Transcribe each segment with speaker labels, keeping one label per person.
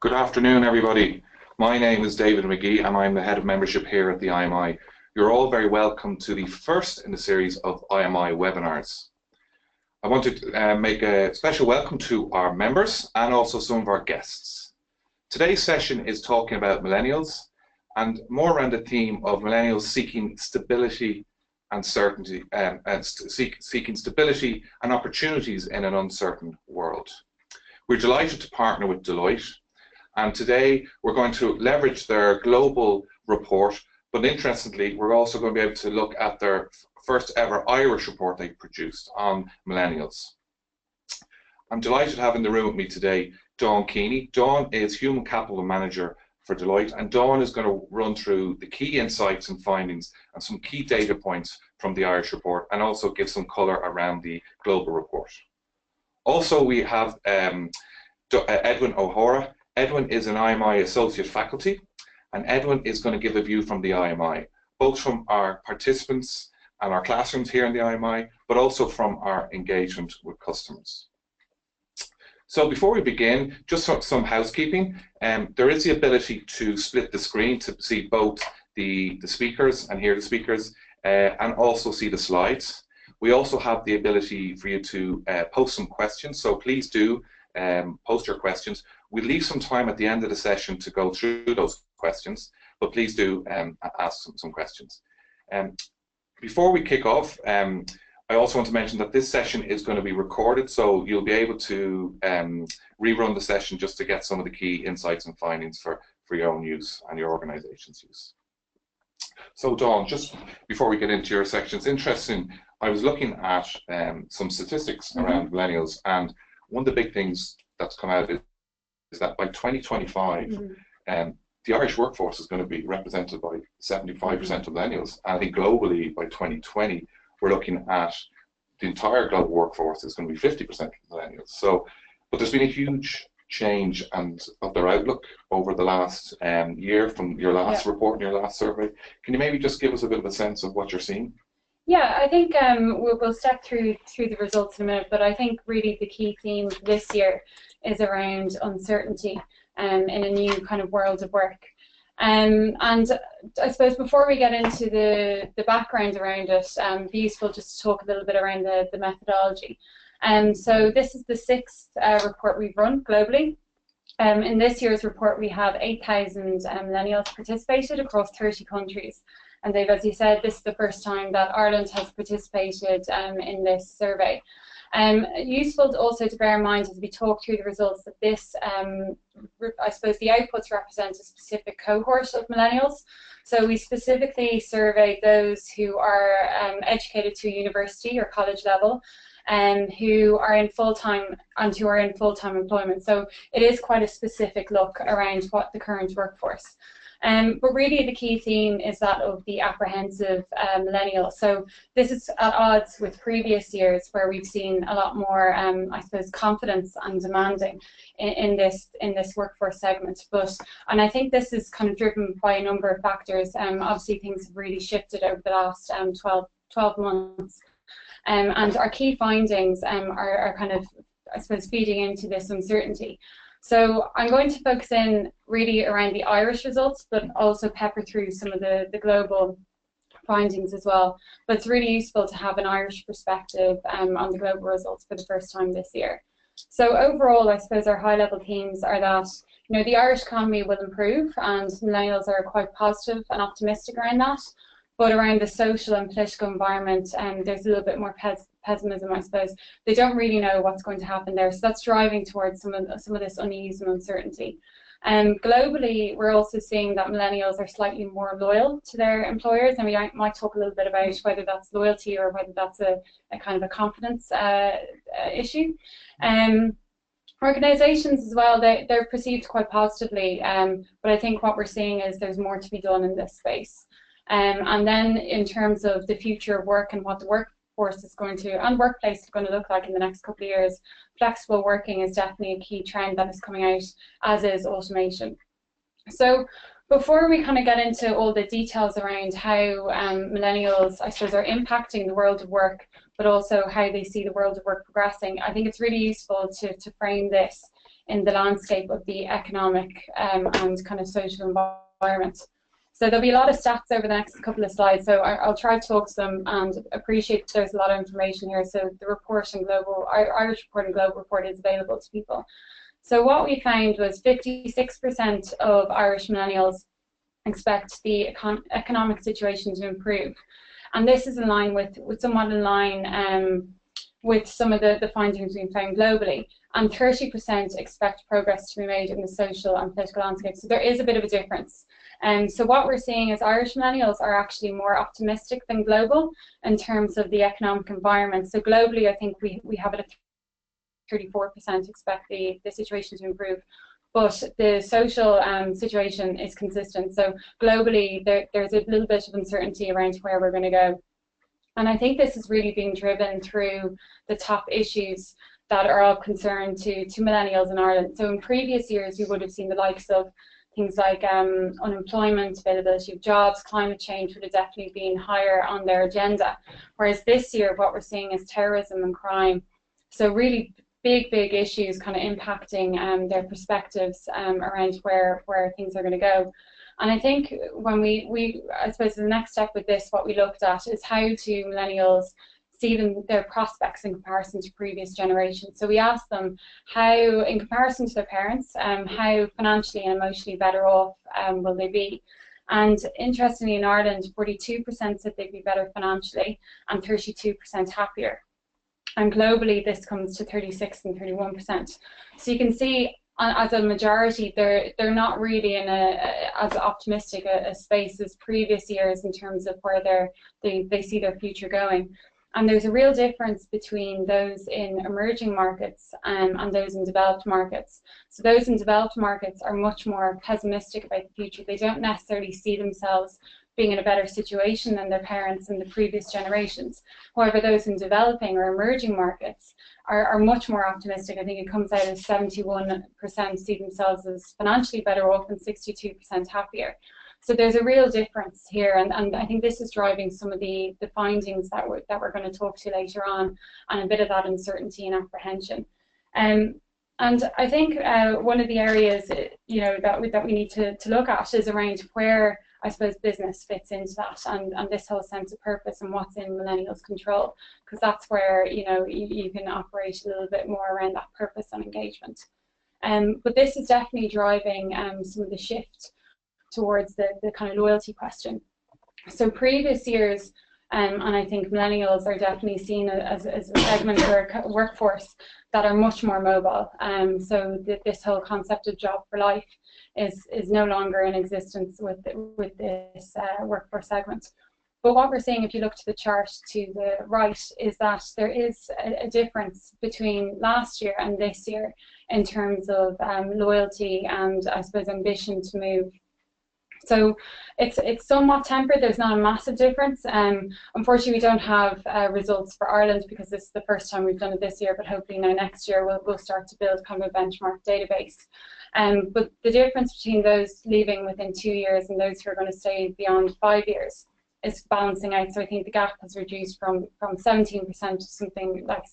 Speaker 1: Good afternoon, everybody. My name is David McGee, and I'm the Head of Membership here at the IMI. You're all very welcome to the first in the series of IMI webinars. I want to make a special welcome to our members and also some of our guests. Today's session is talking about millennials and more around the theme of millennials seeking stability and certainty, seeking stability and opportunities in an uncertain world. We're delighted to partner with Deloitte, and today we're going to leverage their global report, but interestingly we're also going to be able to look at their first ever Irish report they produced on millennials. I'm delighted to have in the room with me today Dawn Keaney. Dawn is Human Capital Manager for Deloitte, and Dawn is going to run through the key insights and findings and some key data points from the Irish report, and also give some colour around the global report. Also we have Edwin O'Hara. Edwin is an IMI Associate Faculty, and Edwin is going to give a view from the IMI, both from our participants and our classrooms here in the IMI, but also from our engagement with customers. So before we begin, just some housekeeping. There is the ability to split the screen to see both the speakers and hear the speakers, and also see the slides. We also have the ability for you to post some questions, so please do post your questions. We'll leave some time at the end of the session to go through those questions, but please do ask some questions. Before we kick off, I also want to mention that this session is going to be recorded, so you'll be able to rerun the session just to get some of the key insights and findings for your own use and your organization's use. So Dawn, just before we get into your sections, interesting, I was looking at some statistics around millennials, and one of the big things that's come out is that by 2025, the Irish workforce is going to be represented by 75% of millennials. And I think globally by 2020, we're looking at the entire global workforce is going to be 50% millennials. So, but there's been a huge change of their outlook over the last year from your last report and your last survey. Can you maybe just give us a bit of a sense of what you're seeing?
Speaker 2: Yeah, I think we'll step through the results in a minute, but I think really the key theme this year is around uncertainty in a new kind of world of work. And I suppose before we get into the background around it, it'd be useful just to talk a little bit around the methodology. So this is the sixth report we've run globally. In this year's report, we have 8,000 millennials participated across 30 countries. And Dave, as you said, this is the first time that Ireland has participated in this survey. Useful also to bear in mind as we talk through the results that this, I suppose the outputs represent a specific cohort of millennials. So we specifically surveyed those who are educated to university or college level, and who are in full-time employment. So it is quite a specific look around what the current workforce. But really the key theme is that of the apprehensive millennial. So this is at odds with previous years where we've seen a lot more, I suppose, confidence and demanding in this workforce segment. And I think this is kind of driven by a number of factors. Obviously things have really shifted over the last 12 months. And our key findings are kind of, I suppose, feeding into this uncertainty. So I'm going to focus in really around the Irish results, but also pepper through some of the global findings as well. But it's really useful to have an Irish perspective on the global results for the first time this year. So overall, I suppose our high-level themes are that the Irish economy will improve, and millennials are quite positive and optimistic around that. But around the social and political environment, there's a little bit more pessimism, I suppose. They don't really know what's going to happen there, so that's driving towards some of this unease and uncertainty. Globally, we're also seeing that millennials are slightly more loyal to their employers, and we might talk a little bit about whether that's loyalty or whether that's a kind of a confidence issue. Organisations as well, they're perceived quite positively, but I think what we're seeing is there's more to be done in this space. And then in terms of the future of work and what the workforce is going to, and workplace is going to look like in the next couple of years, flexible working is definitely a key trend that is coming out, as is automation. So before we kind of get into all the details around how millennials, I suppose, are impacting the world of work, but also how they see the world of work progressing, I think it's really useful to frame this in the landscape of the economic and kind of social environment. So there'll be a lot of stats over the next couple of slides, so I'll try to talk to them, and appreciate there's a lot of information here. So the report and Irish Report and Global Report is available to people. So what we found was 56% of Irish millennials expect the economic situation to improve. And this is in line with somewhat in line with some of the findings we've found globally. And 30% expect progress to be made in the social and political landscape. So there is a bit of a difference. So what we're seeing is Irish millennials are actually more optimistic than global in terms of the economic environment. So globally, I think we have it at 34% expect the situation to improve. But the social situation is consistent. So globally, there's a little bit of uncertainty around where we're going to go. And I think this is really being driven through the top issues that are of concern to millennials in Ireland. So in previous years, we would have seen the likes of things like unemployment, availability of jobs, climate change would have definitely been higher on their agenda. Whereas this year, what we're seeing is terrorism and crime. So really big issues kind of impacting their perspectives around where things are going to go. And I think when I suppose the next step with this, what we looked at is how do millennials see their prospects in comparison to previous generations. So we asked them how, in comparison to their parents, how financially and emotionally better off will they be. And interestingly, in Ireland, 42% said they'd be better financially and 32% happier. And globally, this comes to 36 and 31%. So you can see, as a majority, they're not really in as optimistic a space as previous years in terms of where they see their future going. And there's a real difference between those in emerging markets and those in developed markets. So those in developed markets are much more pessimistic about the future. They don't necessarily see themselves being in a better situation than their parents in the previous generations. However, those in developing or emerging markets are much more optimistic. I think it comes out as 71% see themselves as financially better off and 62% happier. So there's a real difference here, and I think this is driving some of the findings that we're going to talk to later on, and a bit of that uncertainty and apprehension. And I think one of the areas that we need to look at is around where, I suppose, business fits into that, and this whole sense of purpose and what's in millennials' control, because that's where you can operate a little bit more around that purpose and engagement. But this is definitely driving some of the shift towards the kind of loyalty question. So previous years, and I think millennials are definitely seen as a segment or a workforce that are much more mobile. So this whole concept of job for life is no longer in existence with this workforce segment. But what we're seeing, if you look to the chart to the right, is that there is a difference between last year and this year in terms of loyalty and, I suppose, ambition to move. So it's somewhat tempered. There's not a massive difference. Unfortunately, we don't have results for Ireland because this is the first time we've done it this year, but hopefully now next year we'll start to build kind of a benchmark database. But the difference between those leaving within 2 years and those who are going to stay beyond 5 years is balancing out. So I think the gap has reduced from 17% to something like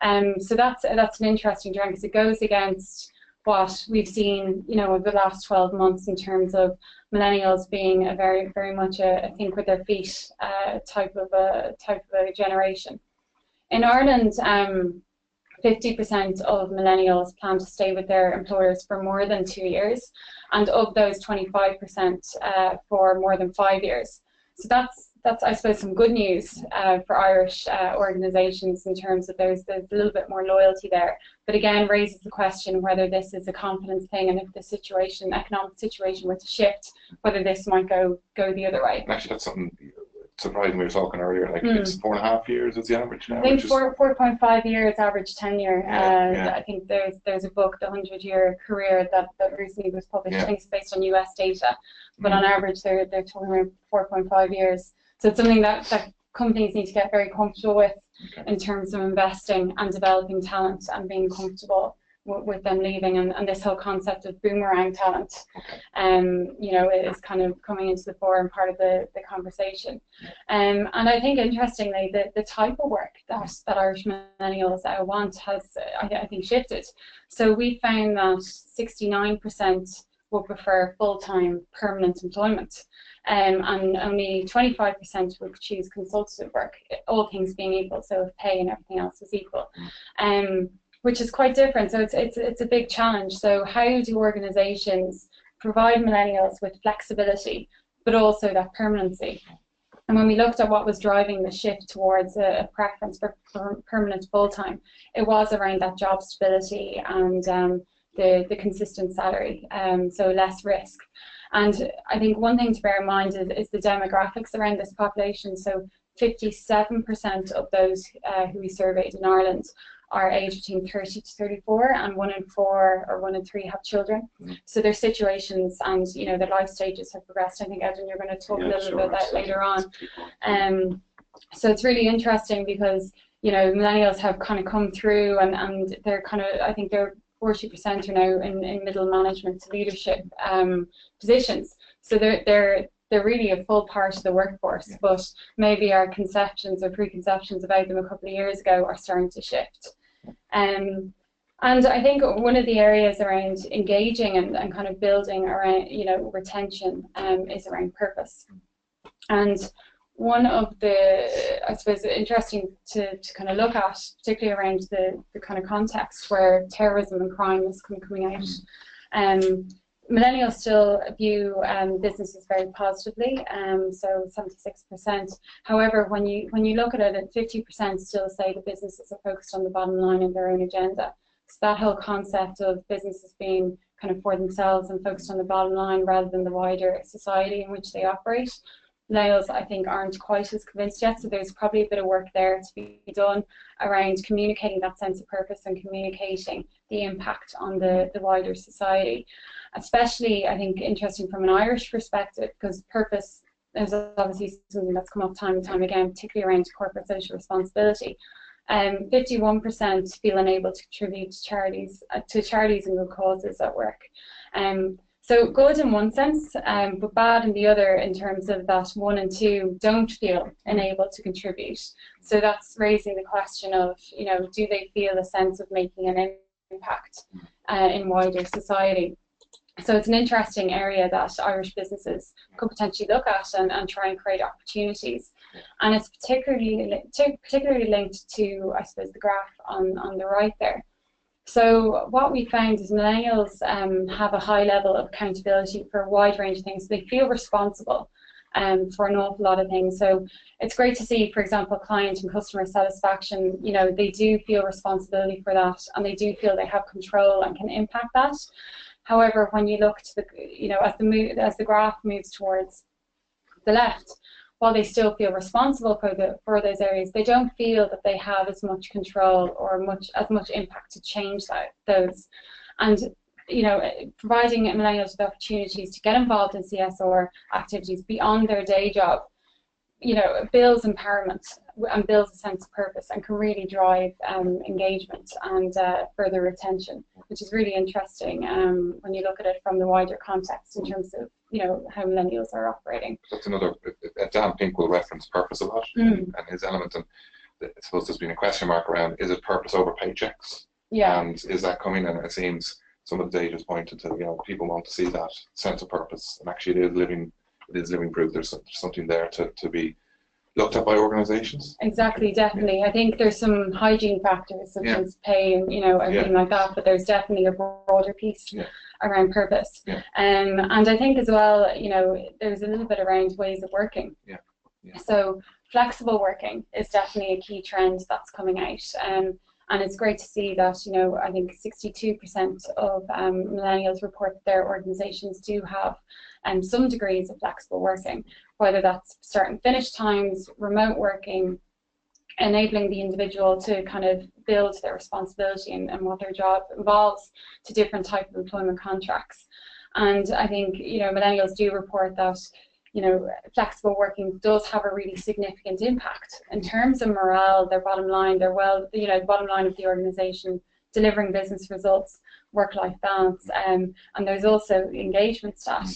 Speaker 2: 7%. So that's an interesting trend because it goes against what we've seen, over the last 12 months in terms of millennials being a very much a think with their feet type of a generation. In Ireland, 50% of millennials plan to stay with their employers for more than 2 years, and of those, 25% for more than 5 years. So that's I suppose some good news for Irish organisations in terms of there's a little bit more loyalty there. But again, raises the question whether this is a confidence thing, and if the economic situation were to shift, whether this might go the other way.
Speaker 1: Actually, that's something surprising we were talking earlier. Like it's 4.5 years is the average now.
Speaker 2: I think 4.5 years average tenure. I think there's a book, The 100-Year Career, that recently was published. I think it's based on US data, but on average they're talking around 4.5 years. So it's something that companies need to get very comfortable with in terms of investing and developing talent and being comfortable with them leaving, and this whole concept of boomerang talent, you know, is kind of coming into the fore and part of the conversation. And I think interestingly, the type of work that Irish millennials want has, I think, shifted. So we found that 69% would prefer full-time permanent employment, and only 25% would choose consultative work, all things being equal, so if pay and everything else was equal. Which is quite different. So it's a big challenge. So how do organizations provide millennials with flexibility, but also that permanency? And when we looked at what was driving the shift towards a preference for permanent full-time, it was around that job stability and the consistent salary, so less risk. And I think one thing to bear in mind is the demographics around this population. So 57% of those who we surveyed in Ireland are aged between 30 to 34, and 1 in 4 or 1 in 3 have children. So their situations and, you know, their life stages have progressed. I think, Edwin, you're going to talk a little bit about that later on. So it's really interesting because, you know, millennials have kind of come through, and they're kind of, I think they're 40% are now in middle management to leadership positions. So they're really a full part of the workforce, but maybe our conceptions or preconceptions about them a couple of years ago are starting to shift. And I think one of the areas around engaging and kind of building around, you know, retention is around purpose. And one of the, I suppose, interesting to kind of look at, particularly around the kind of context where terrorism and crime is coming out. Millennials still view businesses very positively, so 76%. However, when you look at it, 50% still say the businesses are focused on the bottom line and their own agenda. So that whole concept of businesses being kind of for themselves and focused on the bottom line rather than the wider society in which they operate, millennials, I think, aren't quite as convinced yet. So there's probably a bit of work there to be done around communicating that sense of purpose and communicating the impact on the wider society. Especially, I think, interesting from an Irish perspective, because purpose is obviously something that's come up time and time again, particularly around corporate social responsibility. 51% feel unable to contribute to charities and good causes at work. So good in one sense, but bad in the other, in terms of that 1 and 2 don't feel enabled to contribute. So that's raising the question of, you know, do they feel a sense of making an impact in wider society? So it's an interesting area that Irish businesses could potentially look at and try and create opportunities. And it's particularly linked to, I suppose, the graph on the right there. So what we found is millennials have a high level of accountability for a wide range of things. They feel responsible for an awful lot of things. So it's great to see, for example, client and customer satisfaction. You know, they do feel responsibility for that, and they do feel they have control and can impact that. However, when you look to the, you know, as the graph moves towards the left, while they still feel responsible for those areas, they don't feel that they have as much control or as much impact to change those. And, you know, providing millennials with opportunities to get involved in CSR activities beyond their day job, you know, builds empowerment and builds a sense of purpose and can really drive engagement and further retention, which is really interesting when you look at it from the wider context in terms of, you know, how millennials are operating.
Speaker 1: That's another, Dan Pink will reference purpose a lot and his element, and I suppose there's been a question mark around, is it purpose over paychecks? Yeah. And is that coming? And it seems some of the data has pointed to, you know, people want to see that sense of purpose, and actually it is living proof. There's something there to be looked at by organisations. Exactly,
Speaker 2: definitely. I think there's some hygiene factors such as pay and, you know, everything like that, but there's definitely a broader piece around purpose. And I think as well, you know, there's a little bit around ways of working. So flexible working is definitely a key trend that's coming out. And it's great to see that, you know, I think 62% of millennials report that their organisations do have some degrees of flexible working, whether that's start and finish times, remote working, enabling the individual to kind of build their responsibility and what their job involves to different types of employment contracts. And I think, you know, millennials do report that, you know, flexible working does have a really significant impact in terms of morale, their bottom line, their the bottom line of the organisation, delivering business results, work-life balance, and there's also engagement stat.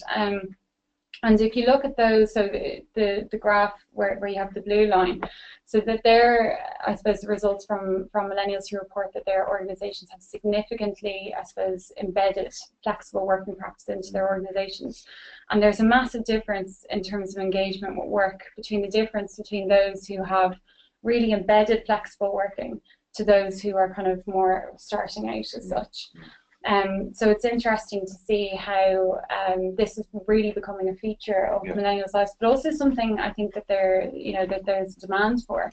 Speaker 2: And if you look at those, so the graph where you have the blue line, so that they're, I suppose, the results from Millennials who report that their organizations have significantly, I suppose, embedded flexible working practice into their organizations. And there's a massive difference in terms of engagement with work between those who have really embedded flexible working to those who are kind of more starting out as such. So it's interesting to see how this is really becoming a feature of millennials' lives, but also something I think that that there's demand for.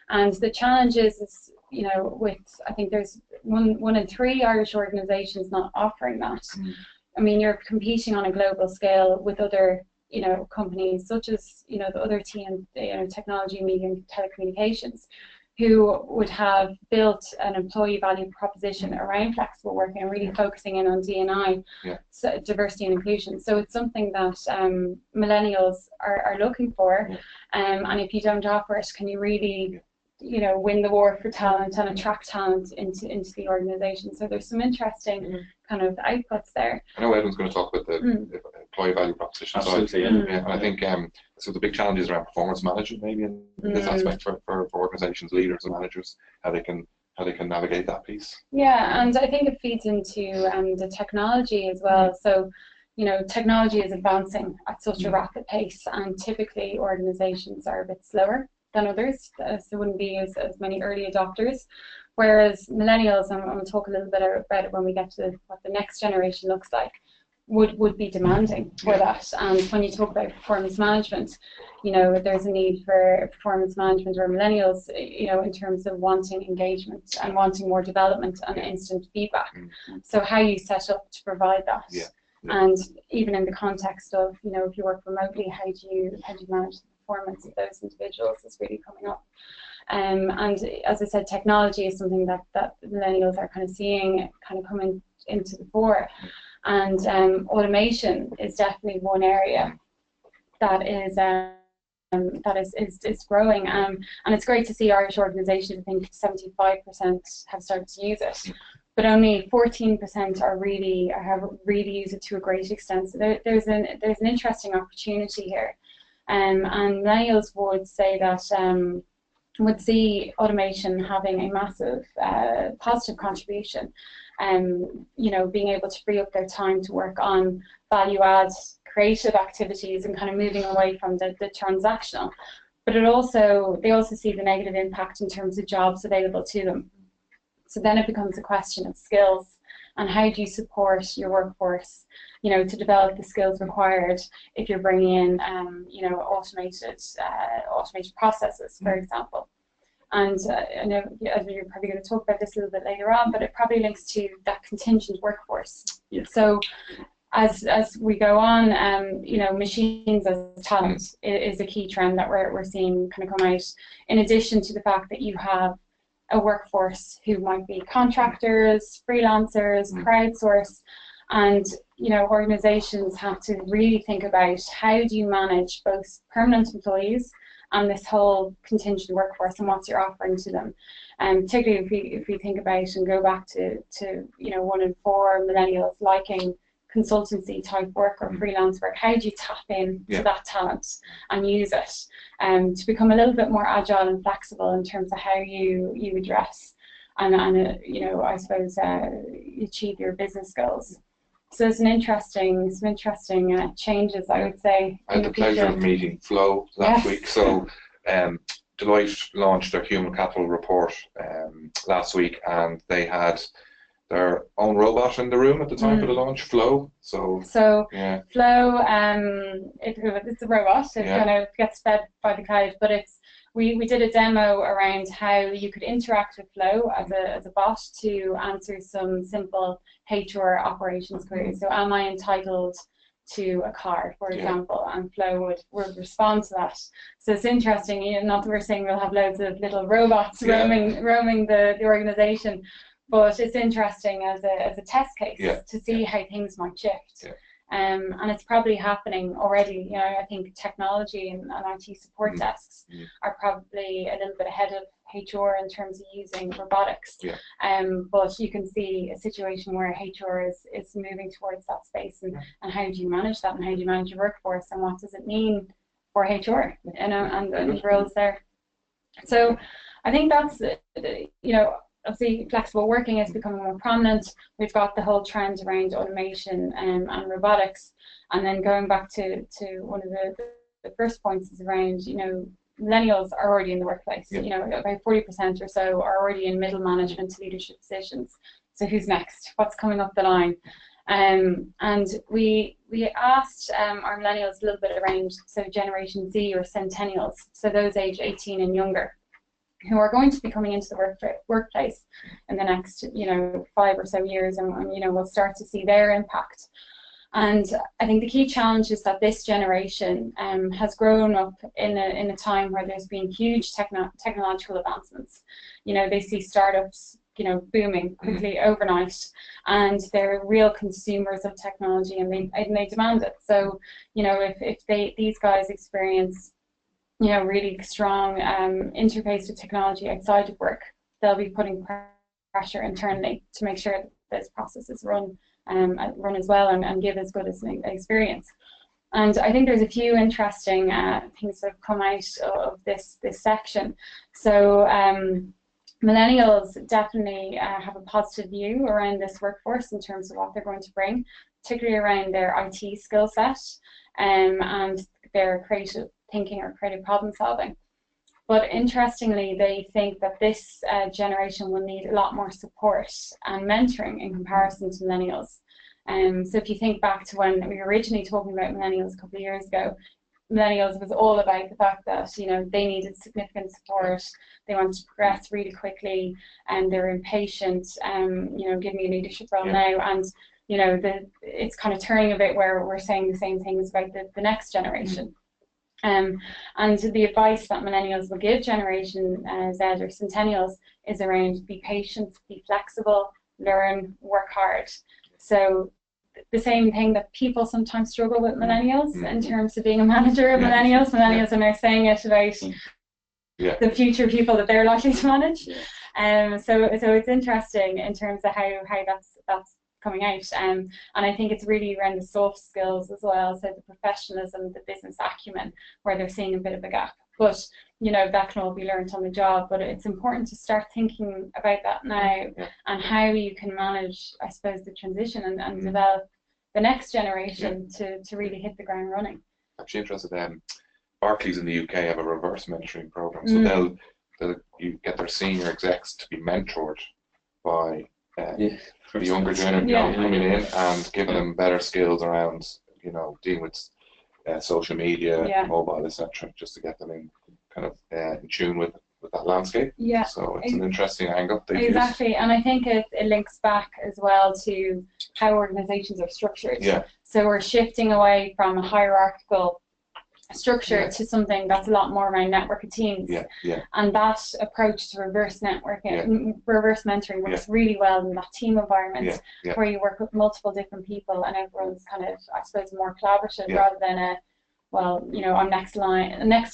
Speaker 2: And the challenge is I think there's one in 3 Irish organisations not offering that. I mean, you're competing on a global scale with other companies such as the other technology, media, and telecommunications, who would have built an employee value proposition around flexible working and really focusing in on D&I, so diversity and inclusion. So it's something that millennials are looking for, and if you don't offer it, can you really win the war for talent and attract talent into the organisation? So there's some interesting kind of outputs there.
Speaker 1: I know Edwin's going to talk about the employee value proposition.
Speaker 3: Absolutely,
Speaker 1: and I think so the big challenge is around performance management, maybe in this aspect for organisations, leaders and managers, how they can navigate that piece.
Speaker 2: Yeah, and I think it feeds into the technology as well. So technology is advancing at such a rapid pace, and typically organisations are a bit slower than others, so there wouldn't be as many early adopters. Whereas millennials, and we'll talk a little bit about it when we get to what the next generation looks like, would be demanding for that. And when you talk about performance management, there's a need for performance management or millennials, in terms of wanting engagement and wanting more development and instant feedback. So how you set up to provide that. And even in the context of, if you work remotely, how do you manage the performance of those individuals is really coming up. And as I said, technology is something that millennials are kind of seeing kind of coming into the fore. And automation is definitely one area that is growing. And it's great to see Irish organisations, I think 75% have started to use it. But only 14% have really used it to a great extent. So there's an interesting opportunity here, and millennials would say that would see automation having a massive positive contribution, being able to free up their time to work on value-add creative activities and kind of moving away from the transactional. But they also see the negative impact in terms of jobs available to them. So then it becomes a question of skills, and how do you support your workforce, to develop the skills required if you're bringing in, automated processes, for example. And I know you're probably going to talk about this a little bit later on, but it probably links to that contingent workforce. So as we go on, machines as talent is a key trend that we're seeing kind of come out, in addition to the fact that you have a workforce who might be contractors, freelancers, crowdsource, and organizations have to really think about how do you manage both permanent employees and this whole contingent workforce, and what's your offering to them. And particularly if we think about and go back to 1 in 4 millennials liking consultancy type work or freelance work, how do you tap in to that talent and use it to become a little bit more agile and flexible in terms of how you address and I suppose achieve your business goals. So there's some interesting changes, I would say.
Speaker 1: I had the pleasure of meeting Flo last week. So Deloitte launched their human capital report last week, and they had their own robot in the room at the time for the launch, Flo. So
Speaker 2: Flo, it's a robot. It kind of gets fed by the cloud, but we did a demo around how you could interact with Flo as a bot to answer some simple HR operations queries. So, am I entitled to a car, for example? And Flo would respond to that. So it's interesting. Not that we're saying we'll have loads of little robots roaming the organisation, but it's interesting as a test case to see how things might shift. And it's probably happening already. I think technology and IT support desks are probably a little bit ahead HR in terms of using robotics.
Speaker 1: Yeah.
Speaker 2: But you can see a situation where HR is moving towards that space, and how do you manage that, and how do you manage your workforce, and what does it mean for HR, and the roles there. So I think that's, obviously flexible working is becoming more prominent. We've got the whole trend around automation and robotics, and then going back to one of the first points is around, millennials are already in the workplace.
Speaker 1: Yeah.
Speaker 2: About 40% or so are already in middle management to leadership positions. So who's next? What's coming up the line? And we asked our millennials a little bit around, so Generation Z or Centennials, so those age 18 and younger, who are going to be coming into the workplace in the next 5 or so years, and we'll start to see their impact. And I think the key challenge is that this generation has grown up in a time where there's been huge technological advancements. They see startups booming quickly overnight, and they're real consumers of technology, and they demand it. So if these guys experience really strong interface with technology outside of work, they'll be putting pressure internally to make sure that those processes run as well and give as good as an experience. And I think there's a few interesting things that have come out of this section. So millennials definitely have a positive view around this workforce in terms of what they're going to bring, particularly around their IT skill set and their creative thinking or creative problem solving. But interestingly, they think that this generation will need a lot more support and mentoring in comparison to millennials. So if you think back to when we were originally talking about millennials a couple of years ago, millennials was all about the fact that they needed significant support, they wanted to progress really quickly, and they're impatient. Give me a leadership role now, and it's kind of turning a bit where we're saying the same things about the next generation. And the advice that millennials will give Generation Z or Centennials is around be patient, be flexible, learn, work hard. So the same thing that people sometimes struggle with millennials in terms of being a manager of millennials. Millennials are now saying it about the future people that they're likely to manage. So it's interesting in terms of how that's coming out. And I think it's really around the soft skills as well, so the professionalism, the business acumen, where they're seeing a bit of a gap. But that can all be learned on the job, but it's important to start thinking about that now and how you can manage, I suppose, the transition and develop the next generation to really hit the ground running.
Speaker 1: Actually interested, Barclays in the UK have a reverse mentoring program, so you get their senior execs to be mentored by the younger generation coming in and giving them better skills around dealing with social media, mobile, etc., just to get them in kind of in tune with that landscape. So it's an interesting angle.
Speaker 2: Exactly, and I think it links back as well to how organizations are structured. So we're shifting away from a hierarchical structure to something that's a lot more around network of teams. And that approach to reverse mentoring works really well in that team environment where you work with multiple different people and everyone's kind of, I suppose, more collaborative rather than I'm next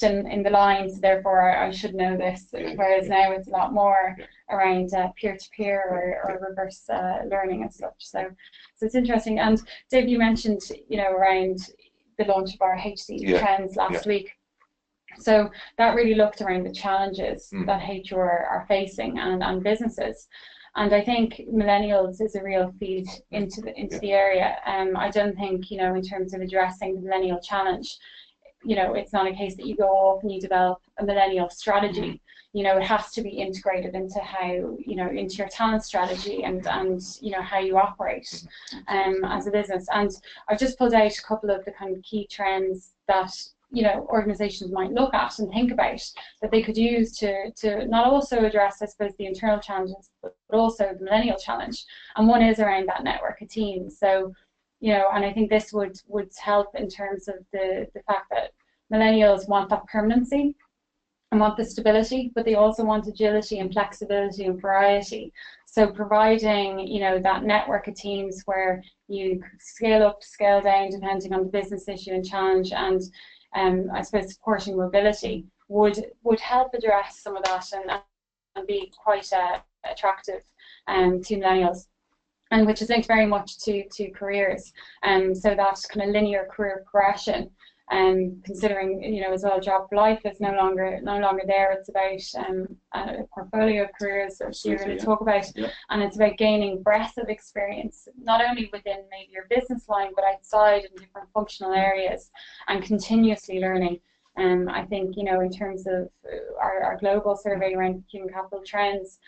Speaker 2: in the line, so therefore I should know this. Whereas now it's a lot more around peer-to-peer or reverse learning and such. So it's interesting. And Dave, you mentioned around the launch of our HC trends last week. So that really looked around the challenges that HR are facing and businesses. And I think millennials is a real feed into the area. I don't think, in terms of addressing the millennial challenge, it's not a case that you go off and you develop a millennial strategy. It has to be integrated into how, into your talent strategy and how you operate as a business. And I've just pulled out a couple of the kind of key trends that organizations might look at and think about that they could use to not also address, I suppose, the internal challenges, but also the millennial challenge. And one is around that network of teams. So, and I think this would help in terms of the fact that millennials want that permanency and want the stability, but they also want agility and flexibility and variety. So providing, that network of teams where you scale up, scale down, depending on the business issue and challenge, and I suppose supporting mobility would help address some of that be quite attractive to millennials, and which is linked very much to careers, so that kind of linear career progression. Considering, you know, as well, job life is no longer there. It's about a portfolio of careers that you're going to talk about, and it's about gaining breadth of experience, not only within maybe your business line, but outside in different functional areas, and continuously learning. I think, you know, in terms of our global survey around human capital trends,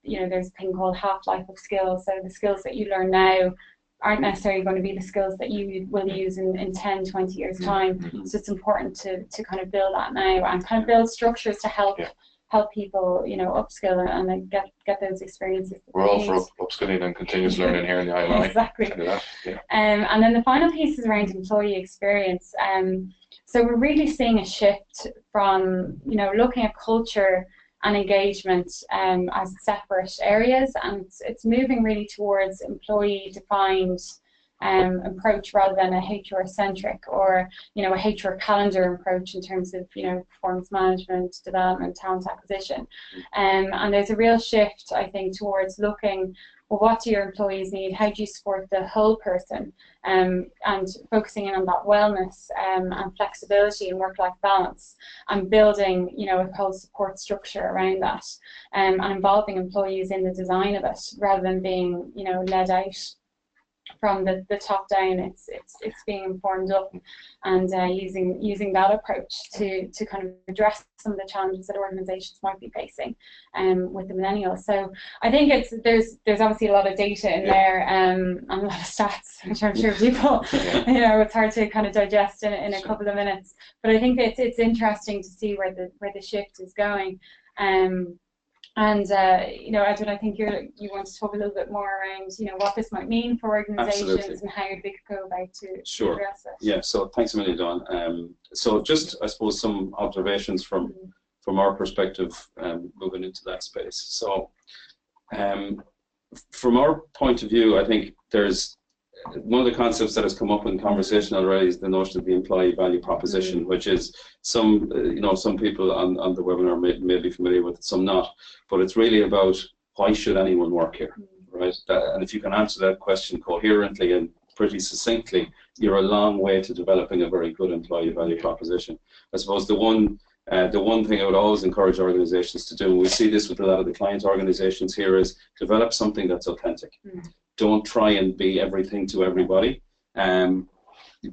Speaker 2: you know, there's a thing called half-life of skills. So the skills that you learn now aren't necessarily going to be the skills that you will use in 10, 20 years time. So it's important to kind of build that now, and kind of build structures to help people, you know, upskill and then get those experiences.
Speaker 1: We're all for upskilling and continuous learning here in the IMI.
Speaker 2: Exactly. And then the final piece is around employee experience. So we're really seeing a shift from, you know, looking at culture and engagement as separate areas, and it's moving really towards employee-defined approach rather than a HR-centric or, you know, a HR calendar approach in terms of, you know, performance management, development, talent acquisition. And there's a real shift, I think, towards looking, well, what do your employees need? How do you support the whole person? And focusing in on that wellness and flexibility and work-life balance, and building, you know, a whole support structure around that, and involving employees in the design of it rather than being, you know, led out from the top down. It's being informed up, and using that approach to kind of address some of the challenges that organisations might be facing with the millennials. So I think there's obviously a lot of data in there, and a lot of stats, which I'm sure people, you know, it's hard to kind of digest in a couple of minutes. But I think it's interesting to see where the shift is going. You know, Edwin, I think you want to talk a little bit more around, you know, what this might mean for organisations and how they could go about to address it.
Speaker 3: Yeah, so thanks a million, Dawn. So just, I suppose, some observations from our perspective moving into that space. So from our point of view, I think there's one of the concepts that has come up in conversation already is the notion of the employee value proposition, which is some people on the webinar may be familiar with it, some not, but it's really about why should anyone work here, right? And if you can answer that question coherently and pretty succinctly, you're a long way to developing a very good employee value proposition. I suppose the one thing I would always encourage organizations to do, and we see this with a lot of the client organizations here, is develop something that's authentic. Don't try and be everything to everybody.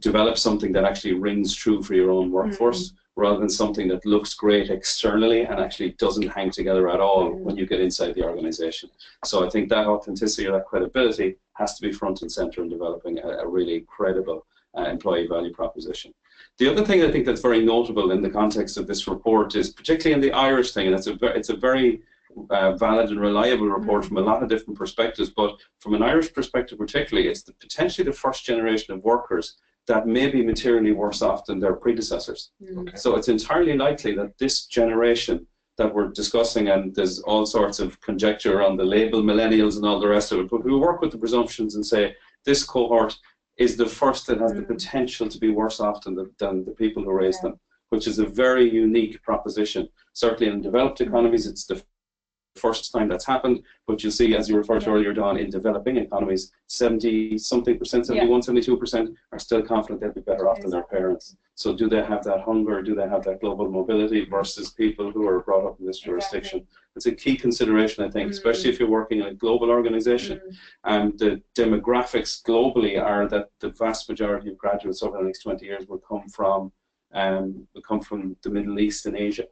Speaker 3: Develop something that actually rings true for your own workforce, rather than something that looks great externally and actually doesn't hang together at all when you get inside the organization. So I think that authenticity or that credibility has to be front and center in developing a really credible employee value proposition. The other thing I think that's very notable in the context of this report is, particularly in the Irish thing, and it's a very valid and reliable report from a lot of different perspectives, but from an Irish perspective particularly, it's potentially the first generation of workers that may be materially worse off than their predecessors. So it's entirely likely that this generation that we're discussing, and there's all sorts of conjecture around the label millennials and all the rest of it, but we work with the presumptions and say this cohort is the first that has the potential to be worse off than the people who raised them, which is a very unique proposition. Certainly in developed economies, it's the first time that's happened, but you'll see, as you referred to earlier, Dawn, in developing economies, 70-something percent, 71, 72% are still confident they'll be better off than their parents. So do they have that hunger? Do they have that global mobility versus people who are brought up in this jurisdiction? It's a key consideration, I think, especially if you're working in a global organization. And the demographics globally are that the vast majority of graduates over the next 20 years will come from the Middle East and Asia,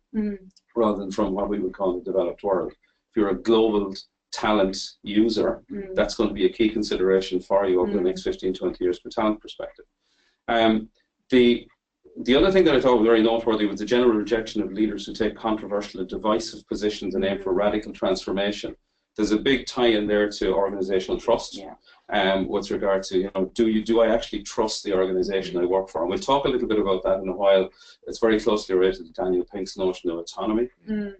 Speaker 3: rather than from what we would call the developed world. If you're a global talent user, that's going to be a key consideration for you over the next 15, 20 years from a talent perspective. The other thing that I thought was very noteworthy was the general rejection of leaders who take controversial and divisive positions and aim for radical transformation. There's a big tie in there to organizational trust, with regard to, you know, do I actually trust the organization I work for? And we'll talk a little bit about that in a while. It's very closely related to Daniel Pink's notion of autonomy,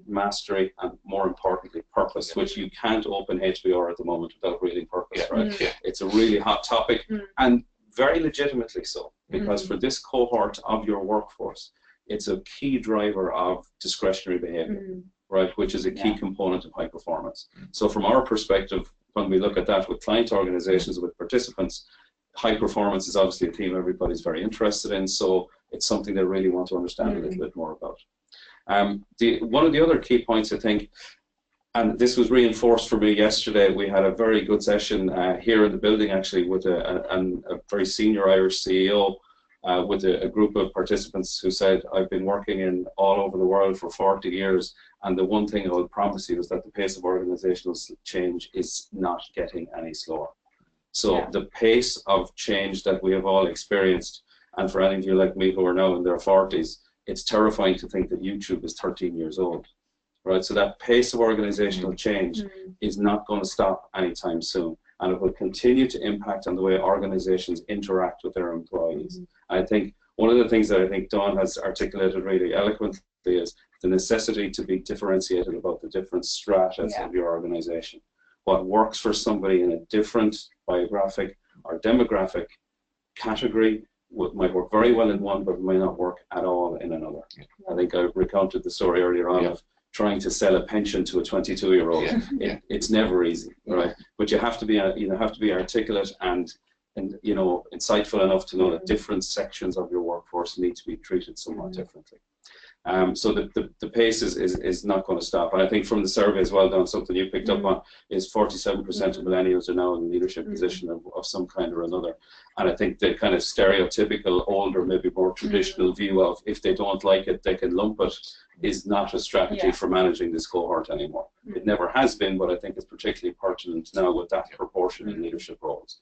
Speaker 3: mastery, and more importantly, purpose, which you can't open HBR at the moment without reading purpose, right? It's a really hot topic, and very legitimately so, because for this cohort of your workforce, it's a key driver of discretionary behavior. right, which is a key component of high performance. So from our perspective, when we look at that with client organizations, with participants, high performance is obviously a theme everybody's very interested in, so it's something they really want to understand a little bit more about. One of the other key points, I think, and this was reinforced for me yesterday, we had a very good session here in the building actually with a very senior Irish CEO with a group of participants who said, I've been working in all over the world for 40 years, and the one thing I will promise you is that the pace of organizational change is not getting any slower. So the pace of change that we have all experienced, and for any of you like me who are now in their 40s, it's terrifying to think that YouTube is 13 years old, right? So that pace of organizational change is not going to stop anytime soon, and it will continue to impact on the way organizations interact with their employees. I think one of the things that I think Dawn has articulated really eloquently is the necessity to be differentiated about the different stratas of your organization. What works for somebody in a different biographic or demographic category might work very well in one, but may not work at all in another. I think I recounted the story earlier on of trying to sell a pension to a 22-year-old. It's never easy, right? But you have to be articulate and insightful enough to know that different sections of your workforce need to be treated somewhat differently. So the pace is not going to stop. And I think from the survey as well, Don, something you picked up on is 47% of millennials are now in a leadership position of some kind or another. And I think the kind of stereotypical, older, maybe more traditional view of if they don't like it, they can lump it, is not a strategy for managing this cohort anymore. It never has been, but I think it's particularly pertinent now with that proportion in leadership roles.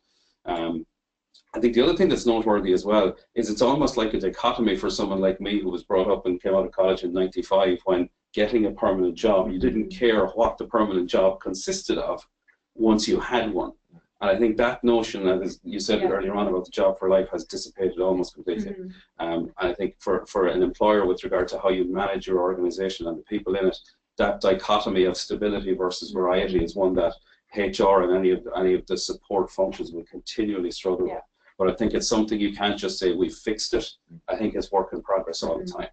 Speaker 3: I think the other thing that's noteworthy as well is it's almost like a dichotomy for someone like me who was brought up and came out of college in '95 when getting a permanent job, you didn't care what the permanent job consisted of once you had one. And I think that notion, that is, you said earlier on about the job for life, has dissipated almost completely. And I think for an employer with regard to how you manage your organization and the people in it, that dichotomy of stability versus variety is one that HR and any of the support functions will continually struggle with. But I think it's something you can't just say, we fixed it. I think it's work in progress all the time.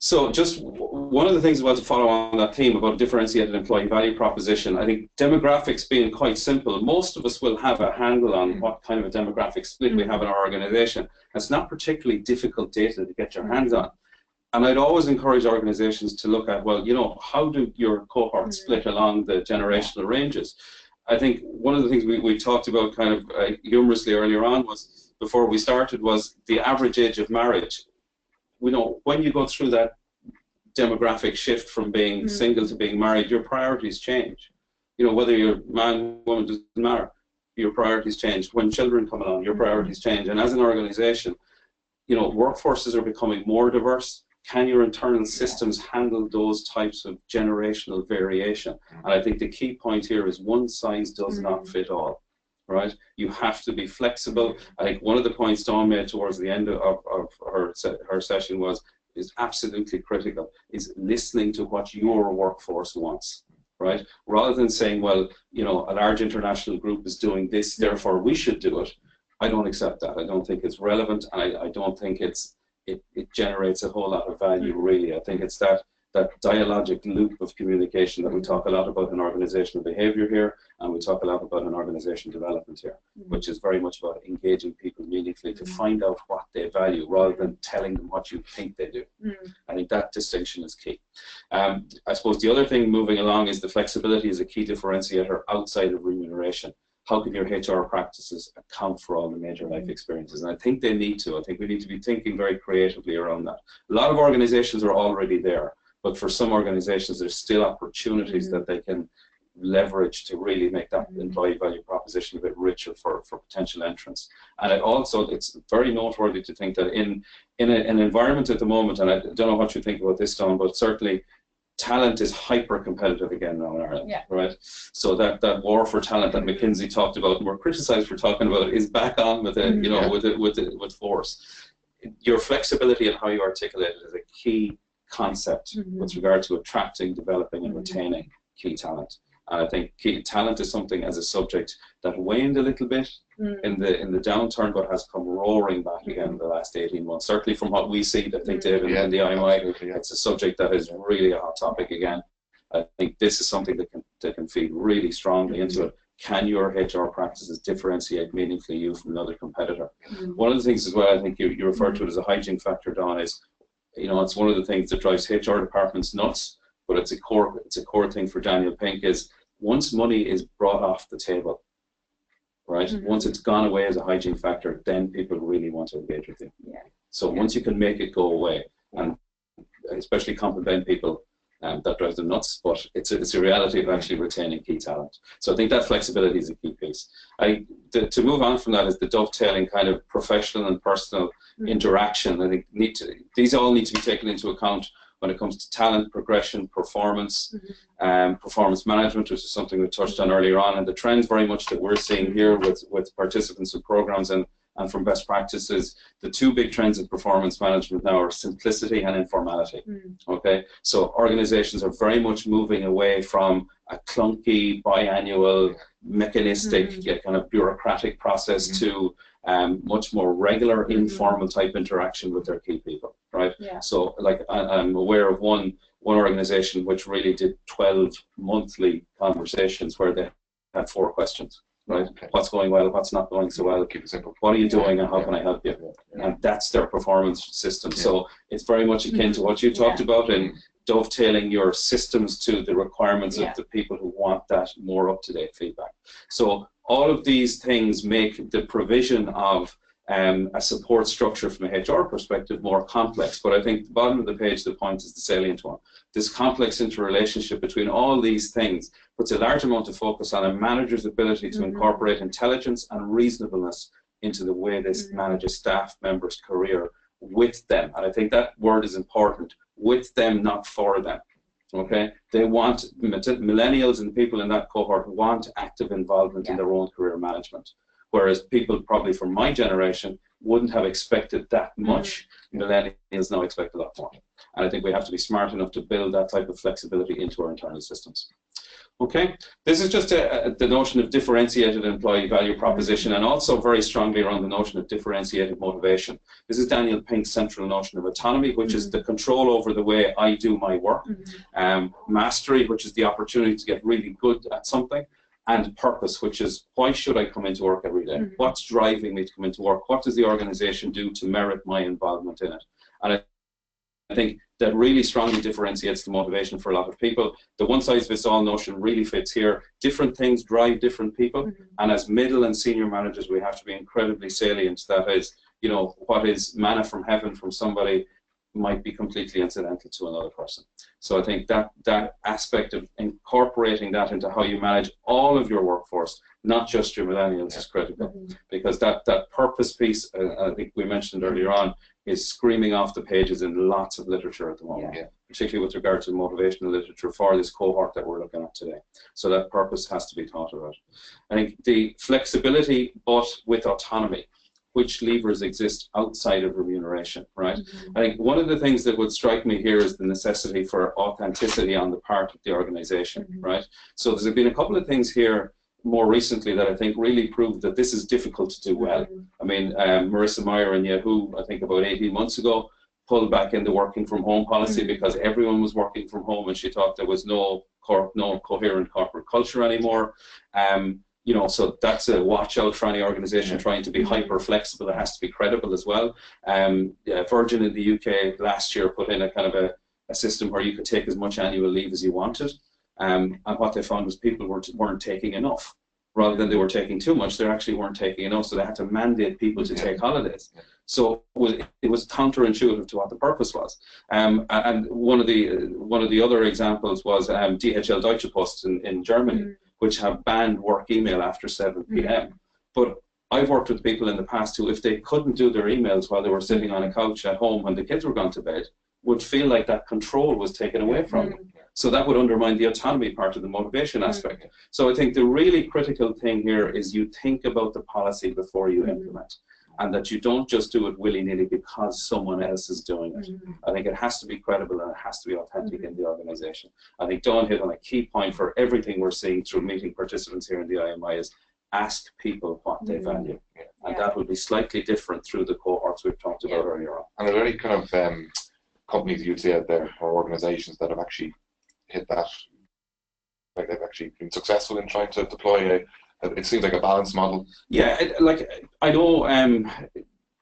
Speaker 3: So just one of the things about to follow on that theme about differentiated employee value proposition, I think demographics being quite simple, most of us will have a handle on what kind of a demographic split we have in our organization. It's not particularly difficult data to get your hands on. And I'd always encourage organizations to look at, well, how do your cohorts split along the generational ranges? I think one of the things we talked about kind of humorously earlier on was, before we started, was the average age of marriage. When you go through that demographic shift from being single to being married, your priorities change. Whether you're man, woman, doesn't matter. Your priorities change. When children come along, your priorities change. And as an organization, workforces are becoming more diverse. Can your internal systems handle those types of generational variation? And I think the key point here is one size does not fit all, right? You have to be flexible. I think one of the points Dawn made towards the end of her session is absolutely critical, is listening to what your workforce wants, right? Rather than saying, well, a large international group is doing this, therefore we should do it. I don't accept that. I don't think it's relevant, and I don't think it generates a whole lot of value, really. I think it's that dialogic loop of communication that we talk a lot about in organizational behavior here, and we talk a lot about in organization development here, which is very much about engaging people meaningfully to find out what they value rather than telling them what you think they do. I think that distinction is key. I suppose the other thing moving along is the flexibility is a key differentiator outside of remuneration. How can your HR practices account for all the major life experiences? And I think they need to. I think we need to be thinking very creatively around that. A lot of organizations are already there, but for some organizations there's still opportunities that they can leverage to really make that employee value proposition a bit richer for potential entrants. And it's very noteworthy to think that in an environment at the moment, and I don't know what you think about this, Dawn, but certainly talent is hyper competitive again now in Ireland, right? So that war for talent that McKinsey talked about and we're criticised for talking about is back on with with force. Your flexibility and how you articulate it is a key concept with regard to attracting, developing, and retaining key talent. And I think talent is something as a subject that waned a little bit in the downturn, but has come roaring back again in the last 18 months. Certainly from what we see, I think, David, in the IMI, it's a subject that is really a hot topic again. I think this is something that can feed really strongly into it. Can your HR practices differentiate meaningfully you from another competitor? One of the things as well, I think you referred to it as a hygiene factor, Don, is, you know, it's one of the things that drives HR departments nuts, but it's a core thing for Daniel Pink, is once money is brought off the table, right? Once it's gone away as a hygiene factor, then people really want to engage with you. So once you can make it go away, and especially compliment people, that drives them nuts, but it's a reality of actually retaining key talent. So I think that flexibility is a key piece. To move on from that is the dovetailing kind of professional and personal interaction. I think these all need to be taken into account when it comes to talent, progression, performance, performance management, which is something we touched on earlier on, and the trends very much that we're seeing here with participants in programs and from best practices. The two big trends in performance management now are simplicity and informality. Okay, so organizations are very much moving away from a clunky, biannual, mechanistic, kind of bureaucratic process to much more regular, informal type interaction with their key people, right? So, like, I'm aware of one organization which really did 12 monthly conversations where they had 4 questions. Right? What's going well? What's not going so well? Keep it simple. What are you doing, and how can I help you? And that's their performance system. So it's very much akin to what you talked about, in dovetailing your systems to the requirements of the people who want that more up-to-date feedback. So all of these things make the provision of a support structure from a HR perspective more complex. But I think the bottom of the page, the point is the salient one. This complex interrelationship between all these things puts a large amount of focus on a manager's ability to incorporate intelligence and reasonableness into the way they manage a staff member's career with them. And I think that word is important. With them, not for them. Okay? They want, millennials and people in that cohort want active involvement in their own career management. Whereas people probably from my generation wouldn't have expected that much. Millennials now expect a lot more. And I think we have to be smart enough to build that type of flexibility into our internal systems. Okay, this is just the notion of differentiated employee value proposition, and also very strongly around the notion of differentiated motivation. This is Daniel Pink's central notion of autonomy, which is the control over the way I do my work. Mastery, which is the opportunity to get really good at something. And purpose, which is, why should I come into work every day? What's driving me to come into work? What does the organization do to merit my involvement in it? And I think that really strongly differentiates the motivation for a lot of people. The one-size-fits-all notion really fits here. Different things drive different people, and as middle and senior managers, we have to be incredibly salient. That is, you know, what is manna from heaven from somebody might be completely incidental to another person. So I think that aspect of incorporating that into how you manage all of your workforce, not just your millennials, is critical. Because that purpose piece, I think we mentioned earlier on, is screaming off the pages in lots of literature at the moment, particularly with regard to motivational literature for this cohort that we're looking at today. So that purpose has to be thought about. I think the flexibility, but with autonomy, which levers exist outside of remuneration, right? I think one of the things that would strike me here is the necessity for authenticity on the part of the organization, right? So there's been a couple of things here more recently that I think really proved that this is difficult to do well. I mean, Marissa Meyer in Yahoo, I think about 18 months ago, pulled back in the working from home policy because everyone was working from home, and she thought there was no coherent corporate culture anymore. You know, so that's a watch out for any organization trying to be hyper flexible. It has to be credible as well. Virgin in the UK last year put in a kind of a system where you could take as much annual leave as you wanted. And what they found was people weren't taking enough. Rather than they were taking too much, they actually weren't taking enough. So they had to mandate people to take holidays. So it was counterintuitive to what the purpose was. And one of the other examples was DHL Deutsche Post in Germany, which have banned work email after 7 p.m. But I've worked with people in the past who, if they couldn't do their emails while they were sitting on a couch at home when the kids were gone to bed, would feel like that control was taken away from them. So that would undermine the autonomy part of the motivation aspect. So I think the really critical thing here is you think about the policy before you implement. and that you don't just do it willy-nilly because someone else is doing it. I think it has to be credible and it has to be authentic in the organisation. I think Dawn hit on a key point for everything we're seeing through meeting participants here in the IMI is ask people what they value. And that will be slightly different through the cohorts we've talked about earlier on.
Speaker 1: And are there any kind of companies you'd say out there or organisations that have actually hit that, like they've actually been successful in trying to deploy it seems like a balanced model?
Speaker 3: Yeah, I know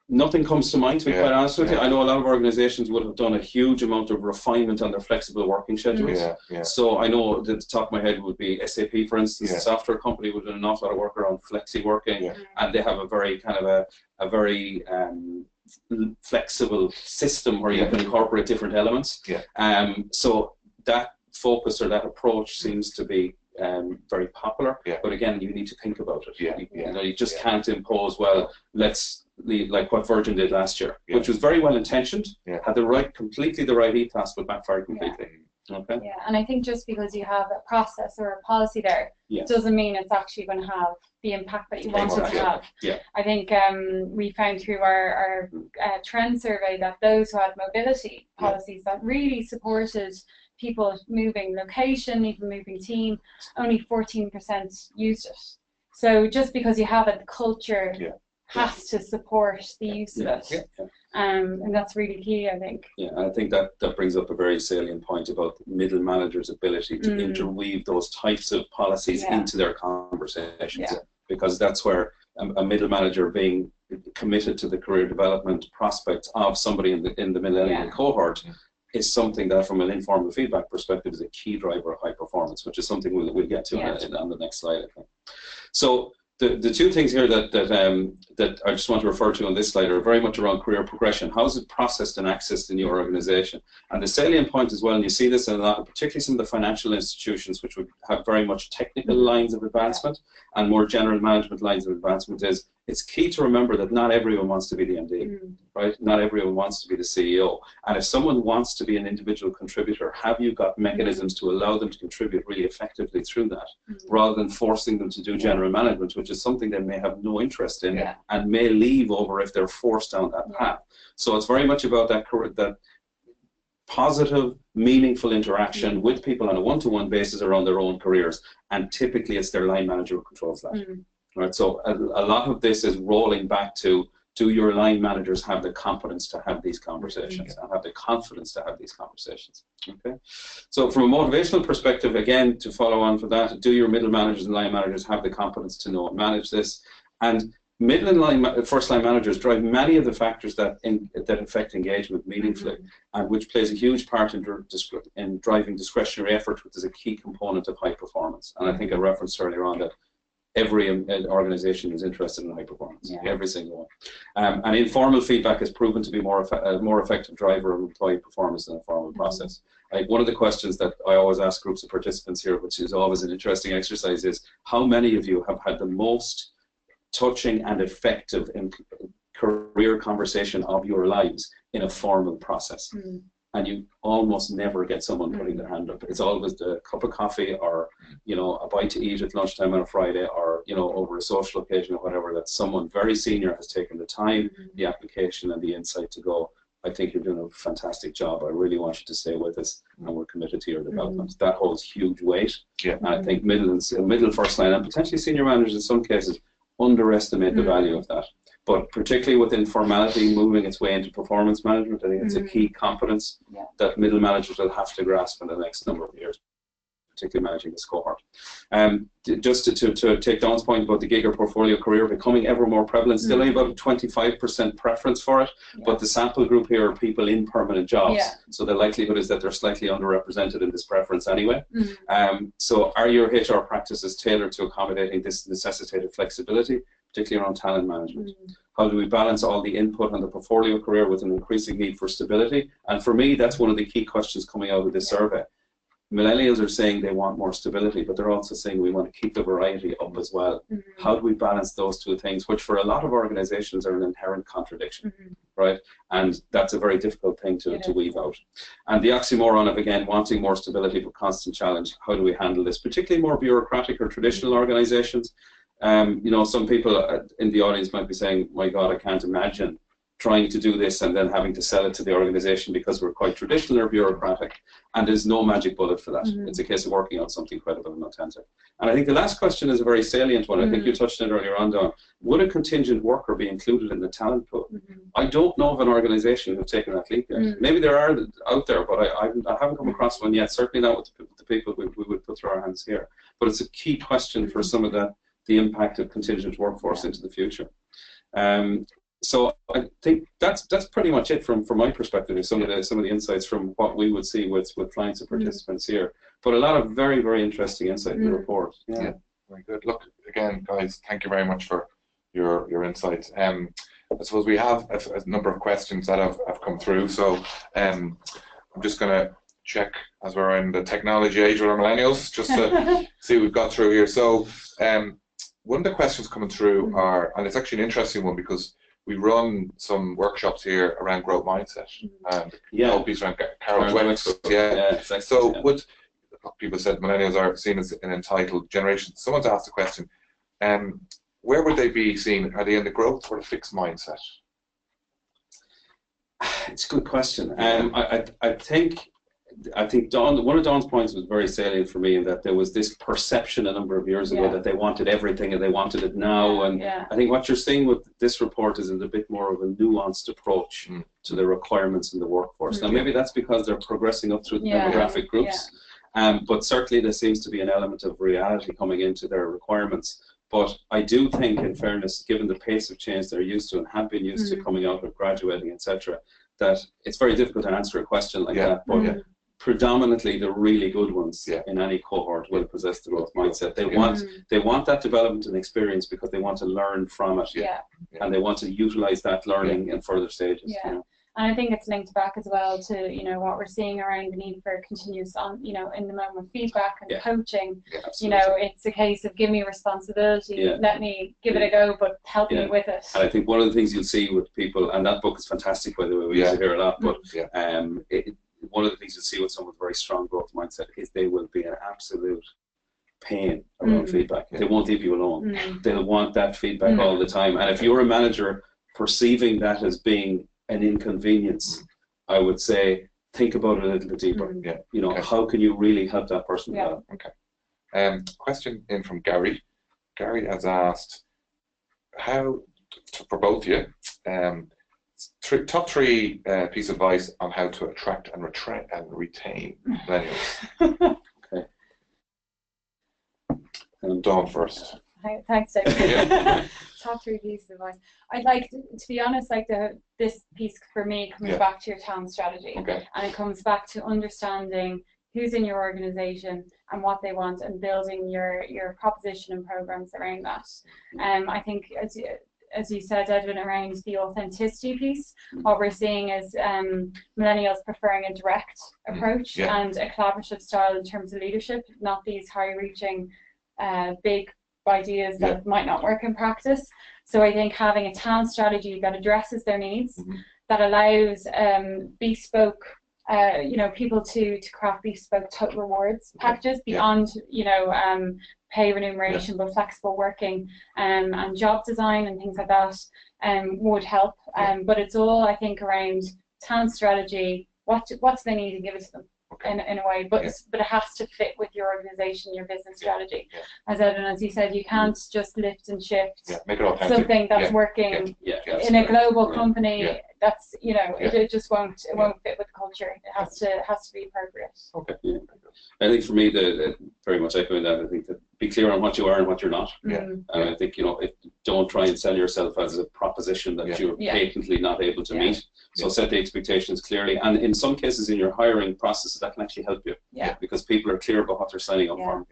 Speaker 3: nothing comes to mind, to be quite honest with you. I know a lot of organisations would have done a huge amount of refinement on their flexible working schedules. So I know at the top of my head would be SAP, for instance. A software company would do an awful lot of work around flexi working, and they have a very kind of a very flexible system where you can incorporate different elements. So that focus or that approach seems to be very popular, but again, you need to think about it. You just can't impose, well, let's leave, like what Virgin did last year, which was very well intentioned, had completely the right ethos, but backfired completely. Okay.
Speaker 2: Yeah, and I think just because you have a process or a policy there doesn't mean it's actually going to have the impact that you want it to have. I think we found through our trend survey that those who had mobility policies that really supported people moving location, even moving team, only 14% used it. So just because you have it, the culture has to support the use of it. And that's really key, I think.
Speaker 3: Yeah, and I think that brings up a very salient point about middle managers' ability to interweave those types of policies into their conversations, because that's where a middle manager being committed to the career development prospects of somebody in the millennial cohort is something that, from an informal feedback perspective, is a key driver of high performance, which is something we'll get to on the next slide, I think. So the two things here that I just want to refer to on this slide are very much around career progression. How is it processed and accessed in your organization? And the salient point as well, and you see this in a lot, particularly some of the financial institutions, which would have very much technical lines of advancement and more general management lines of advancement, is it's key to remember that not everyone wants to be the MD, right? Not everyone wants to be the CEO. And if someone wants to be an individual contributor, have you got mechanisms to allow them to contribute really effectively through that, rather than forcing them to do general management, which is something they may have no interest in and may leave over if they're forced down that path. So it's very much about that positive, meaningful interaction with people on a one-to-one basis around their own careers, and typically it's their line manager who controls that. Right, so a lot of this is rolling back to, do your line managers have the competence to have these conversations and have the confidence to have these conversations? Okay, so from a motivational perspective, again, to follow on for that, do your middle managers and line managers have the competence to know and manage this? And middle and first line managers drive many of the factors that affect engagement meaningfully, and which plays a huge part in driving discretionary effort, which is a key component of high performance. And I think I referenced earlier on that every organization is interested in high performance, every single one. And informal feedback has proven to be a more effective driver of employee performance than a formal process. Like, one of the questions that I always ask groups of participants here, which is always an interesting exercise, is how many of you have had the most touching and effective career conversation of your lives in a formal process? And you almost never get someone putting their hand up. It's always the cup of coffee, or a bite to eat at lunchtime on a Friday, or over a social occasion or whatever, that someone very senior has taken the time, the application, and the insight to go, I think you're doing a fantastic job. I really want you to stay with us, and we're committed to your development. That holds huge weight. And I think middle first line, and potentially senior managers in some cases, underestimate the value of that. But particularly within formality moving its way into performance management, I think it's a key competence that middle managers will have to grasp in the next number of years, particularly managing this cohort. Just to take Dawn's point about the gig or portfolio career becoming ever more prevalent, still only about a 25% preference for it, but the sample group here are people in permanent jobs, so the likelihood is that they're slightly underrepresented in this preference anyway. So are your HR practices tailored to accommodating this necessitated flexibility, particularly around talent management? How do we balance all the input on the portfolio career with an increasing need for stability? And for me, that's one of the key questions coming out of this survey. Millennials are saying they want more stability, but they're also saying we want to keep the variety up as well. How do we balance those two things, which for a lot of organizations are an inherent contradiction, right? And that's a very difficult thing to weave out. And the oxymoron of, again, wanting more stability but constant challenge, how do we handle this? Particularly more bureaucratic or traditional organizations, You know, some people in the audience might be saying, my God, I can't imagine trying to do this and then having to sell it to the organization because we're quite traditional or bureaucratic, and there's no magic bullet for that. It's a case of working on something credible and authentic. And I think the last question is a very salient one. I think you touched on it earlier on, Dawn. Would a contingent worker be included in the talent pool? I don't know of an organization who's taken that leap yet. Maybe there are out there, but I haven't come across one yet, certainly not with the people we would put through our hands here. But it's a key question for some of the impact of contingent workforce into the future. So I think that's pretty much it from my perspective. Some of the insights from what we would see with clients and participants here, but a lot of very, very interesting insight in the report. Yeah,
Speaker 1: very good. Look, again, guys, thank you very much for your insights. I suppose we have a number of questions that have come through. So I'm just going to check as we're in the technology age with our millennials, just to see what we've got through here. So one of the questions coming through are, and it's actually an interesting one because we run some workshops here around growth mindset and all piece around Carol Dweck's.
Speaker 3: Exactly.
Speaker 1: So would people said millennials are seen as an entitled generation? Someone's asked a question. Where would they be seen? Are they in the growth or the fixed mindset?
Speaker 3: It's a good question. I think one of Dawn's points was very salient for me, in that there was this perception a number of years ago that they wanted everything and they wanted it now. And I think what you're seeing with this report is a bit more of a nuanced approach to the requirements in the workforce. Now, maybe that's because they're progressing up through the demographic groups, but certainly there seems to be an element of reality coming into their requirements. But I do think, in fairness, given the pace of change they're used to and have been used to coming out of graduating, etc., that it's very difficult to answer a question like that. But predominantly the really good ones in any cohort will possess the growth mindset. They want that development and experience because they want to learn from it, and they want to utilize that learning in further stages.
Speaker 2: And I think it's linked back as well to, you know, what we're seeing around the need for continuous, you know, in the moment feedback and coaching. You know, it's a case of give me responsibility, let me give it a go, but help me with it.
Speaker 3: And I think one of the things you'll see with people, and that book is fantastic, by the way, we use it here a lot, but one of the things you'll see with someone with a very strong growth mindset is they will be an absolute pain around feedback. They won't leave you alone. They'll want that feedback all the time. And if you're a manager perceiving that as being an inconvenience, I would say think about it a little bit deeper. You know, how can you really help that person develop?
Speaker 1: Question in from Gary. Gary has asked, how, for both of you, top three piece of advice on how to attract and retain millennials. Dawn first.
Speaker 2: Thanks, David. Top three pieces of advice. I'd like to be honest, like this piece for me comes back to your talent strategy, and it comes back to understanding who's in your organization and what they want, and building your proposition and programs around that. I think as you said, Edwin, around the authenticity piece, what we're seeing is millennials preferring a direct approach and a collaborative style in terms of leadership, not these high-reaching, big ideas that might not work in practice. So I think having a talent strategy that addresses their needs, that allows bespoke, you know, people to craft bespoke total rewards packages beyond, you know, pay remuneration, but flexible working and job design and things like that would help. But it's all, I think, around talent strategy. What do they need, and give it to them in a way. But it has to fit with your organization, your business strategy. As Edwin, as you said, you can't just lift and shift
Speaker 1: make it authentic.
Speaker 2: something that's working in a global company. That's, you know, it just won't fit with the culture. It has to be appropriate.
Speaker 3: I think for me, very much echoing that, I think that be clear on what you are and what you're not. I think, you know, don't try and sell yourself as a proposition that you're patently not able to meet. So set the expectations clearly, and in some cases in your hiring processes that can actually help you. Because people are clear about what they're signing up for.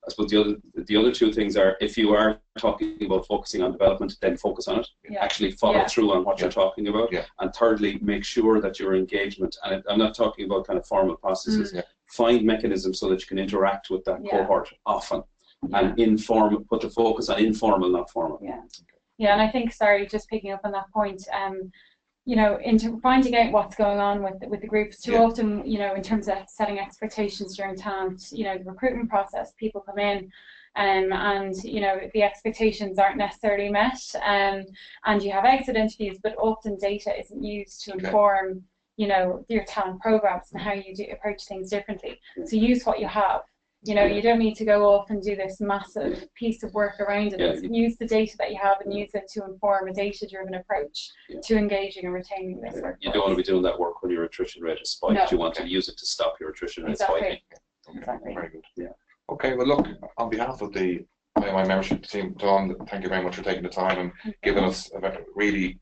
Speaker 3: I suppose the other two things are, if you are talking about focusing on development, then focus on it. Actually follow through on what you're talking about. And thirdly, make sure that your engagement, and I'm not talking about kind of formal processes, find mechanisms so that you can interact with that cohort often, and put the focus on informal, not formal.
Speaker 2: And I think, sorry, just picking up on that point, you know, into finding out what's going on with the groups. Too often, you know, in terms of setting expectations during talent, you know, the recruitment process, people come in, and the expectations aren't necessarily met, and you have exit interviews, but often data isn't used to inform your talent programs and how you approach things differently. So use what you have. You don't need to go off and do this massive piece of work around it. Use the data that you have and use it to inform a data-driven approach to engaging and retaining this workforce.
Speaker 3: You don't want to be doing that work when your attrition rate is spiked. No. You want to use it to stop your attrition rate spiking.
Speaker 2: Exactly.
Speaker 1: Very good. Yeah. Okay. Well, look, on behalf of the IMI membership team, Dawn, thank you very much for taking the time and giving us a really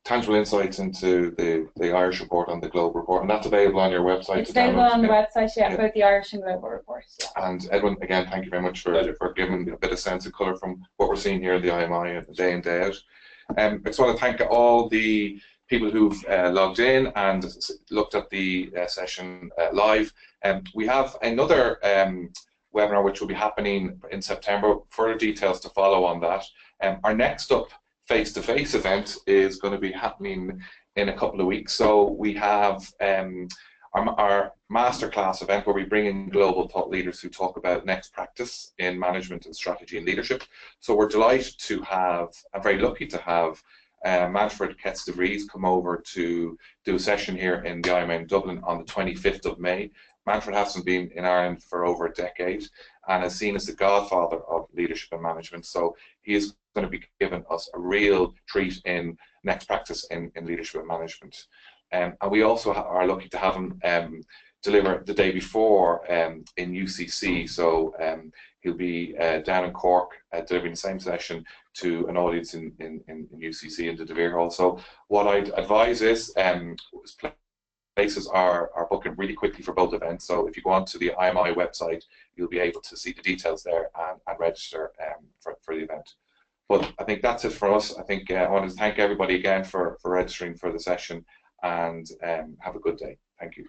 Speaker 1: tangible insights into the Irish report and the Global report, and that's available on your website.
Speaker 2: It's available on the website, both the Irish and Global report.
Speaker 1: And Edwin, again, thank you very much for giving a bit of sense and colour from what we're seeing here in the IMI day in, day out. I just want to thank all the people who've logged in and looked at the session live. We have another webinar which will be happening in September. Further details to follow on that. Our next up face-to-face event is going to be happening in a couple of weeks. So we have our Masterclass event where we bring in global thought leaders who talk about next practice in management and strategy and leadership. So we're delighted to have, I'm very lucky to have Manfred Ketz de Vries come over to do a session here in the IMI in Dublin on the 25th of May. Manfred hasn't been in Ireland for over a decade and is seen as the godfather of leadership and management. So he is going to be giving us a real treat in next practice in leadership and management. And we also are lucky to have him deliver the day before in UCC. So he'll be down in Cork delivering the same session to an audience in UCC in the De Vere Hall. So what I'd advise is places are booking really quickly for both events. So if you go onto the IMI website, you'll be able to see the details there and register for the event. But I think that's it for us. I think I want to thank everybody again for registering for the session, and have a good day. Thank you.